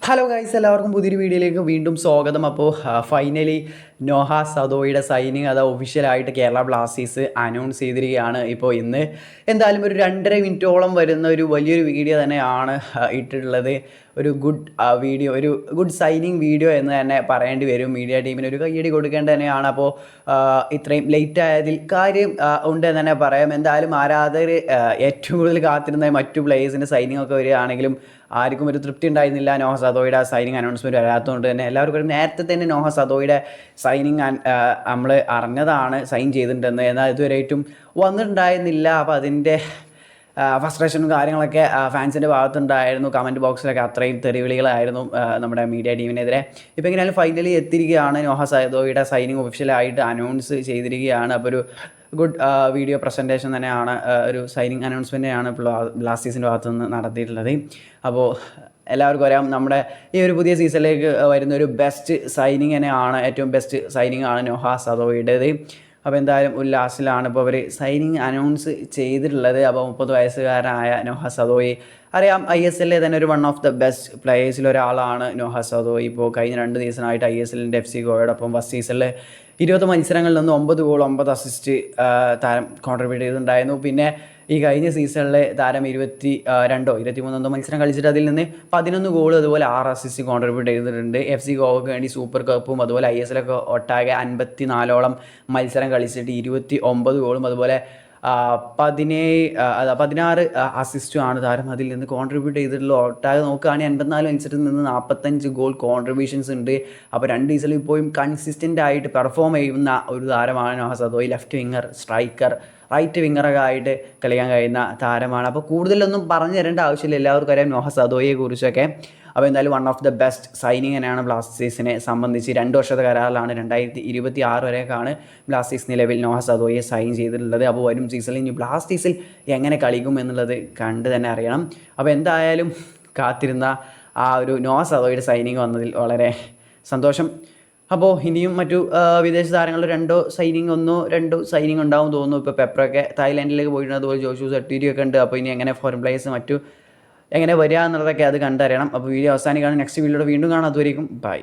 Hello guys, എല്ലാവർക്കും പുതിയൊരു വീഡിയോയിലേക്ക് വീണ്ടും സ്വാഗതം. അപ്പോൾ ഫൈനലി നോഹ സദോയുടെ സൈനിങ് അത് ഒഫീഷ്യലായിട്ട് കേരള ബ്ലാസ്റ്റേഴ്സ് അനൗൺസ് ചെയ്തിരിക്കുകയാണ്. ഇപ്പോൾ ഇന്ന് എന്തായാലും ഒരു 2.5 മിനിറ്റോളം വരുന്ന ഒരു വലിയൊരു വീഡിയോ തന്നെയാണ് ഇട്ടിട്ടുള്ളത്. ഒരു ഗുഡ് വീഡിയോ, ഒരു ഗുഡ് സൈനിങ് വീഡിയോ എന്ന് തന്നെ പറയേണ്ടി വരും. മീഡിയ ടീമിന് ഒരു കയ്യടി കൊടുക്കേണ്ടത് തന്നെയാണ്. അപ്പോൾ ഇത്രയും ലേറ്റ് ആയതിൽ കാര്യം ഉണ്ട് എന്ന് തന്നെ പറയാം. എന്തായാലും ആരാധകർ ഏറ്റവും കൂടുതൽ കാത്തിരുന്ന മറ്റു പ്ലേയേഴ്സിൻ്റെ സൈനിങ് ഒക്കെ വരികയാണെങ്കിലും ആർക്കും ഒരു തൃപ്തി ഉണ്ടായിരുന്നില്ല. നോഹ സദോയുടെ സൈനിങ് അനൗൺസ്മെൻറ്റ് വരാത്തതുകൊണ്ട് തന്നെ എല്ലാവർക്കും ഒരു നേരത്തെ തന്നെ നോഹ സദോയുടെ സൈനിങ് നമ്മൾ അറിഞ്ഞതാണ് സൈൻ ചെയ്തിട്ടുണ്ടെന്ന്. എന്നാൽ ഇതുവരെയായിട്ടും വന്നിട്ടുണ്ടായിരുന്നില്ല. അപ്പോൾ അതിൻ്റെ ഫ്രസ്ട്രേഷനും കാര്യങ്ങളൊക്കെ ഫാൻസിൻ്റെ ഭാഗത്തുണ്ടായിരുന്നു. കമൻറ്റ് ബോക്സിലൊക്കെ അത്രയും തെറിവിളികളായിരുന്നു നമ്മുടെ മീഡിയ ടീമിനെതിരെ. ഇപ്പോൾ എങ്ങനെയാലും ഫൈനലി എത്തിയിരിക്കുകയാണ്. നോഹ സദോയുടെ സൈനിങ് ഒഫീഷ്യലായിട്ട് അനൗൺസ് ചെയ്തിരിക്കുകയാണ്. അപ്പോൾ ഒരു ഗുഡ് വീഡിയോ പ്രസൻറ്റേഷൻ തന്നെയാണ്, ഒരു സൈനിങ് അനൗൺസ്മെൻറ്റാണ് ബ്ലാസ്റ്റേഴ്സിൻ്റെ ഭാഗത്തു നിന്ന് നടത്തിയിട്ടുള്ളത്. അപ്പോൾ എല്ലാവർക്കും അറിയാം, നമ്മുടെ ഈ ഒരു പുതിയ സീസണിലേക്ക് വരുന്ന ഒരു ബെസ്റ്റ് സൈനിങ് തന്നെയാണ്, ഏറ്റവും ബെസ്റ്റ് സൈനിങ് ആണ് നോഹ സദോയുടേത്. അപ്പോൾ എന്തായാലും ഉല്ലാസിലാണ് ഇപ്പോൾ അവർ സൈനിങ് അനൗൺസ് ചെയ്തിട്ടുള്ളത്. അപ്പോൾ 30 വയസ്സുകാരനായ നോഹ സദോയി അറിയാം, ISL തന്നെ ഒരു വൺ ഓഫ് ദ ബെസ്റ്റ് പ്ലേയേഴ്സിൽ ഒരാളാണ് നോഹ സദോയി. ഇപ്പോൾ കഴിഞ്ഞ 2 സീസണായിട്ട് ISLൻ്റെ FC ഗോയോടൊപ്പം ഫസ്റ്റ് സീസണിൽ 20 മത്സരങ്ങളിൽ നിന്ന് 9 ഗോൾ 9 അസിസ്റ്റ് താരം കോൺട്രിബ്യൂട്ട് ചെയ്തിട്ടുണ്ടായിരുന്നു. പിന്നെ ഈ കഴിഞ്ഞ സീസണിലെ താരം 23 മത്സരം കളിച്ചിട്ട് അതിൽ നിന്ന് 11 ഗോൾ അതുപോലെ 6 അസിസ്റ്റ് കോൺട്രിബ്യൂട്ട് ചെയ്തിട്ടുണ്ട്. FC ഗോവയ്ക്ക് വേണ്ടി സൂപ്പർ കപ്പും അതുപോലെ ISL ഒക്കെ ഒട്ടാകെ 54ഓളം മത്സരം കളിച്ചിട്ട് 29 ഗോളും അതുപോലെ 16 അസിസ്റ്റുമാണ് താരം അതിൽ നിന്ന് കോൺട്രിബ്യൂട്ട് ചെയ്തിട്ടുള്ള. ഒട്ടാകെ നോക്കുകയാണെങ്കിൽ 84 മത്സരത്തിൽ നിന്ന് 45 ഗോൾ കോൺട്രിബ്യൂഷൻസ് ഉണ്ട്. അപ്പോൾ 2 സീസണിൽ ഇപ്പോഴും കൺസിസ്റ്റൻ്റ് ആയിട്ട് പെർഫോം ചെയ്യുന്ന ഒരു താരമാണ് Noah Sadaoui. Left winger, striker, right വിങ്ങറൊക്കെ ആയിട്ട് കളിക്കാൻ കഴിയുന്ന താരമാണ്. അപ്പോൾ കൂടുതലൊന്നും പറഞ്ഞു തരേണ്ട ആവശ്യമില്ല, എല്ലാവർക്കും അറിയാം നോഹ സദോയെ കുറിച്ചൊക്കെ. അപ്പോൾ എന്തായാലും one of the best signing തന്നെയാണ് ബ്ലാസ്റ്റേഴ്സിനെ സംബന്ധിച്ച്. 2 വർഷത്തെ കരാറിലാണ്, 2026 വരെയൊക്കെയാണ് ബ്ലാസ്റ്റേഴ്സ് നിലവിൽ നോഹ സദോയെ സൈൻ ചെയ്തിട്ടുള്ളത്. അപ്പോൾ വരും സീസണിൽ ഇനി ബ്ലാസ്റ്റേഴ്സിൽ എങ്ങനെ കളിക്കും എന്നുള്ളത് കണ്ട് തന്നെ അറിയണം. അപ്പോൾ എന്തായാലും കാത്തിരുന്ന ആ ഒരു നോഹ സദോയുടെ സൈനിങ് വന്നതിൽ വളരെ സന്തോഷം. അപ്പോൾ ഇനിയും മറ്റു വിദേശ താരങ്ങളുടെ 2 സൈനിങ് ഉണ്ടാവും തോന്നുന്നു. ഇപ്പോൾ പെപ്രൊക്കെ തായ്ലാൻഡിലേക്ക് പോയിട്ടുണ്ട്, അതുപോലെ ജോഷു സട്ടീരിയൊക്കെ ഉണ്ട്. അപ്പോൾ ഇനി എങ്ങനെ ഫോറിൻ പ്ലേയേഴ്സ് മറ്റു എങ്ങനെ വരിക എന്നുള്ളതൊക്കെ അത് കണ്ടറിയണം. അപ്പോൾ വീഡിയോ അവസാനിക്കുകയാണ്. നെക്സ്റ്റ് വീഡിയോയുടെ വീണ്ടും കാണാം. അതുവരെയും ബൈ.